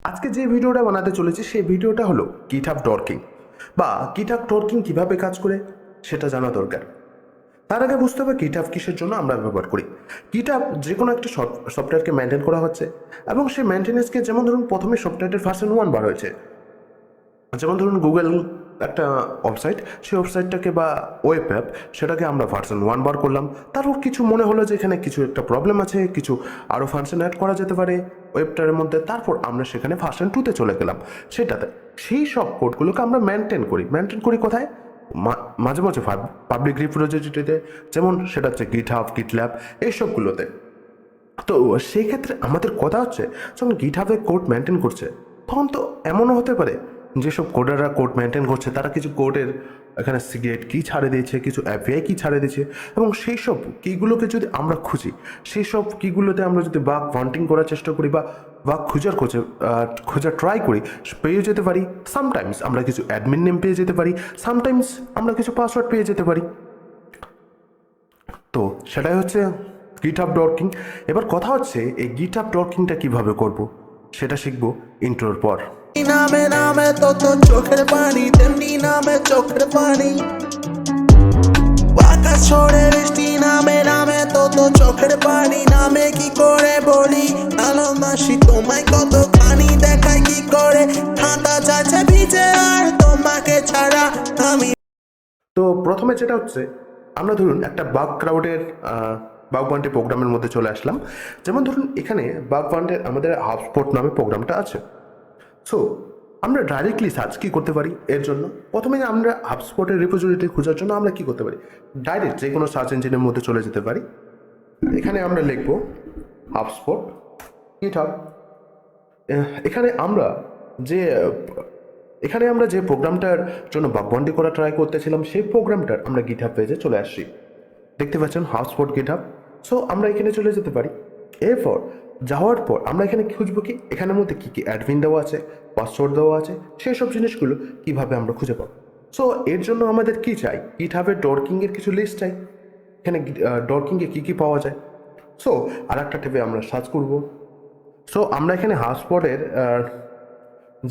আজকে যে ভিডিওটা বানাতে চলেছি সেই ভিডিওটা হলো গিটহাব ডর্কিং বা গিটহাব ডর্কিং কীভাবে কাজ করে সেটা জানা দরকার। তার আগে বুঝতে হবে গিটহাব কিসের জন্য আমরা ব্যবহার করি। গিটহাব যে কোনো একটা সফটওয়্যারকে মেনটেন করা হচ্ছে এবং সেই মেনটেন্যান্সকে, যেমন ধরুন প্রথমে সফটওয়্যারের ভার্সন 1 বার হয়েছে, যেমন ধরুন গুগল একটা ওয়েবসাইট, সেই ওয়েবসাইটটাকে বা ওয়েব অ্যাপ সেটাকে আমরা ভার্সন 1 বার করলাম। তারপর কিছু মনে হলো যে এখানে কিছু একটা প্রবলেম আছে, কিছু আরও ফাংশন অ্যাড করা যেতে পারে ওয়েবটার মধ্যে, তারপর আমরা সেখানে ভার্সন 2তে চলে গেলাম। সেটাতে সেই সব কোডগুলোকে আমরা মেনটেন করি কোথায়? মাঝে মাঝে পাবলিক রিপোজিটরিতে, যেমন সেটা হচ্ছে গিটহাব, গিটল্যাব, এইসবগুলোতে। তো সেই ক্ষেত্রে আমাদের কথা হচ্ছে, যখন গিটহাবে কোড মেনটেন করছে তখন তো এমনও হতে পারে যেসব কোডাররা কোড মেনটেন করছে তারা কিছু কোডের এখানে সিক্রেট কি ছাড়ে দিয়েছে, কিছু এপিআই কি ছাড়ে দিয়েছে, এবং সেই সব কিগুলোকে যদি আমরা খুঁজি, সেই সব কিগুলোতে আমরা যদি বাগ ফান্টিং করার চেষ্টা করি বা বাগ খোঁজার ট্রাই করি, পেয়ে যেতে পারি। সামটাইমস আমরা কিছু অ্যাডমিন নেম পেয়ে যেতে পারি, সামটাইমস আমরা কিছু পাসওয়ার্ড পেয়ে যেতে পারি। তো সেটাই হচ্ছে গিটহাব ডর্কিং। এবার কথা হচ্ছে এই গিটহাব ডর্কিংটা কিভাবে করব সেটা শিখবো ইন্ট্রোর পর। নামে নামে তো চোখের পানি, তেমনি নামে চোখের পানি, আকাশ ছড়ে বৃষ্টি নামে নামে তো চোখের পানি, নামে কি করে বলি ভালোবাসি তোমায় কত পানি, দেখায় কি করে হাতা চাচা ভিজে আর তোমাকে ছাড়া আমি। তো প্রথমে যেটা হচ্ছে, আমরা ধরুন একটা বাগ ক্রাউডের বাগ বান্টি প্রোগ্রামের মধ্যে চলে আসলাম। যেমন ধরুন এখানে বাগ বান্টের আমাদের হাবস্পট নামে প্রোগ্রামটা আছে। সো আমরা ডাইরেক্টলি সার্চ কী করতে পারি এর জন্য? প্রথমে আমরা হাবস্পটের রিপোজিটরি খোঁজার জন্য আমরা কী করতে পারি? ডাইরেক্ট যে কোনো সার্চ ইঞ্জিনের মধ্যে চলে যেতে পারি। এখানে আমরা লিখব হাবস্পট গিটহাব। এখানে আমরা যে প্রোগ্রামটার জন্য বাগ বাউন্ডি করা ট্রাই করতেছিলাম সেই প্রোগ্রামটার আমরা গিটহাব পেজে চলে আসছি। দেখতে পাচ্ছেন হাবস্পট গিটহাব। সো আমরা এখানে চলে যেতে পারি। এরপর যাওয়ার পর আমরা এখানে খুঁজবো কি এখানের মধ্যে কী কী অ্যাডমিন দেওয়া আছে, পাসওয়ার্ড দেওয়া আছে, সেই সব জিনিসগুলো কীভাবে আমরা খুঁজে পাবো। সো এর জন্য আমাদের কী চাই? গিটহাবের ডর্কিংয়ের কিছু লিস্ট চাই। এখানে ডর্কিংয়ে কী কী পাওয়া যায়। সো আর একটা ট্যাবে আমরা সার্চ করব। সো আমরা এখানে হাবস্পটের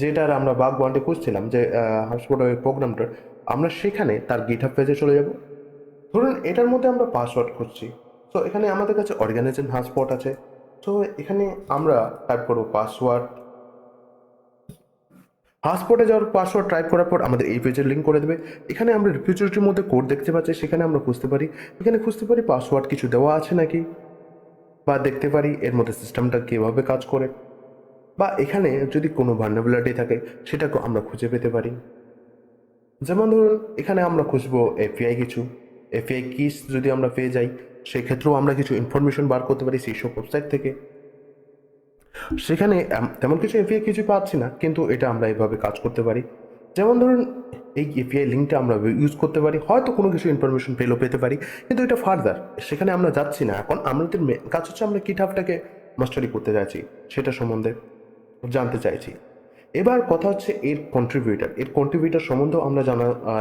যেটার আমরা বাগ বাউন্ডি খুঁজছিলাম, যে হাবস্পটের প্রোগ্রামটার, আমরা সেখানে তার গিটহাব পেজে চলে যাব। ধরুন এটার মধ্যে আমরা পাসওয়ার্ড খুঁজছি। সো এখানে আমাদের কাছে অর্গানাইজেশন হাবস্পট আছে। সো এখানে আমরা টাইপ করবো পাসওয়ার্ড। হাবস্পটে যাওয়ার পাসওয়ার্ড টাইপ করার পর আমাদের এই পেজের লিঙ্ক করে দেবে। এখানে আমরা রিপোজিটরির মধ্যে কোড দেখতে পাচ্ছি, সেখানে আমরা খুঁজতে পারি। এখানে খুঁজতে পারি পাসওয়ার্ড কিছু দেওয়া আছে নাকি, বা দেখতে পারি এর মধ্যে সিস্টেমটা কীভাবে কাজ করে, বা এখানে যদি কোনো ভালনারেবিলিটি থাকে সেটাকেও আমরা খুঁজে পেতে পারি। যেমন ধরুন এখানে আমরা খুঁজবো এপিআই কিস যদি আমরা পেয়ে যাই, সেক্ষেত্রেও আমরা কিছু ইনফরমেশন বার করতে পারি সেই সব ওয়েবসাইট থেকে। সেখানে তেমন কিছু এপিআই কিছু পাচ্ছি না, কিন্তু এটা আমরা এভাবে কাজ করতে পারি। যেমন ধরুন এই এপিআই লিঙ্কটা আমরা ইউজ করতে পারি, হয়তো কোনো কিছু ইনফরমেশন পেতে পারি, কিন্তু এটা ফার্দার সেখানে আমরা যাচ্ছি না। এখন আমাদের কাজ হচ্ছে আমরা গিটহাবটাকে মাস্টারি করতে চাইছি, সেটা সম্বন্ধে জানতে চাইছি। এবার কথা হচ্ছে এর কন্ট্রিবিউটার সম্বন্ধেও আমরা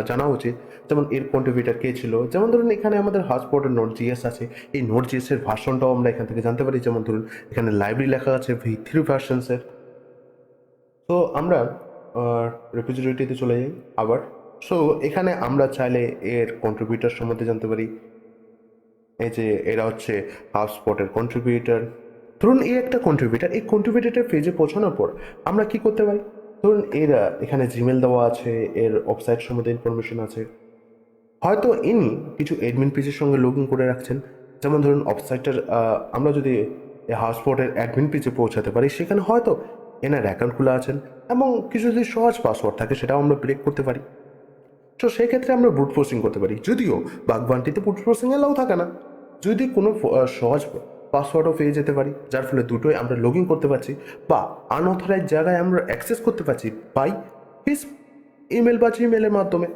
জানা উচিত। যেমন এর কন্ট্রিবিউটার কে ছিল, যেমন ধরুন এখানে আমাদের হাবস্পটের নোড.js আছে, এই নোড.js-এর ভার্সনটাও আমরা এখান থেকে জানতে পারি। যেমন ধরুন এখানে লাইব্রেরি লেখা আছে v3 ভার্সনসের। তো আমরা রেপোজিটরিতে চলে যাই আবার। সো এখানে আমরা চাইলে এর কন্ট্রিবিউটার সম্বন্ধে জানতে পারি। এই যে এরা হচ্ছে হাবস্পটের কন্ট্রিবিউটার। ধরুন এই একটা কন্ট্রিবিউটার, এই কন্ট্রিবিউটারের পেজে পৌঁছানোর পর আমরা কি করতে পারি? ধরুন এর এখানে জিমেল দেওয়া আছে, এর ওয়েবসাইট সম্বন্ধে ইনফরমেশন আছে। হয়তো ইনি কিছু অ্যাডমিন পেজের সঙ্গে লগ ইন করে রাখছেন। যেমন ধরুন ওয়েবসাইটের আমরা যদি হাবস্পটের অ্যাডমিন পেজে পৌঁছাতে পারি, সেখানে হয়তো এনার অ্যাকাউন্ট খোলা আছেন, এবং কিছু যদি সহজ পাসওয়ার্ড থাকে সেটাও আমরা ব্রেক করতে পারি। তো সেক্ষেত্রে আমরা ব্রুট ফোর্সিং করতে পারি, যদিও বাগ বান্টিতে ব্রুট ফোর্সিং এলাও থাকে না। যদি কোনো সহজ পাসওয়ার্ডও পেয়ে যেতে পারি, যার ফলে দুটোই আমরা লগ ইন করতে পারছি, বা আনঅথরাইজ জায়গায় আমরা অ্যাক্সেস করতে পারছি বাই হিজ ইমেল বা জিমেলের মাধ্যমে।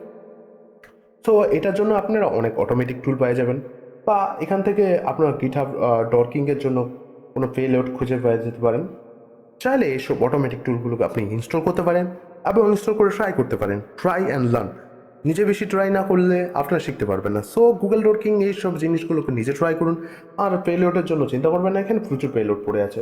তো এটার জন্য আপনারা অনেক অটোমেটিক টুল পেয়ে যাবেন, বা এখান থেকে আপনার গিটহাব ডর্কিংয়ের জন্য কোনো পেলোড খুঁজে পেয়ে যেতে পারেন। চাইলে এইসব অটোমেটিক টুলগুলোকে আপনি ইনস্টল করতে পারেন এবং ইনস্টল করে ট্রাই করতে পারেন। Try and learn. নিজে বেশি ট্রাই না করলে আপনারা শিখতে পারবেন না। সো গুগল ডর্কিং এইসব জিনিসগুলোকে নিজে ট্রাই করুন, আর পেলোডের জন্য চিন্তা করবেন না, এখানে প্রচুর পেলোড পড়ে আছে।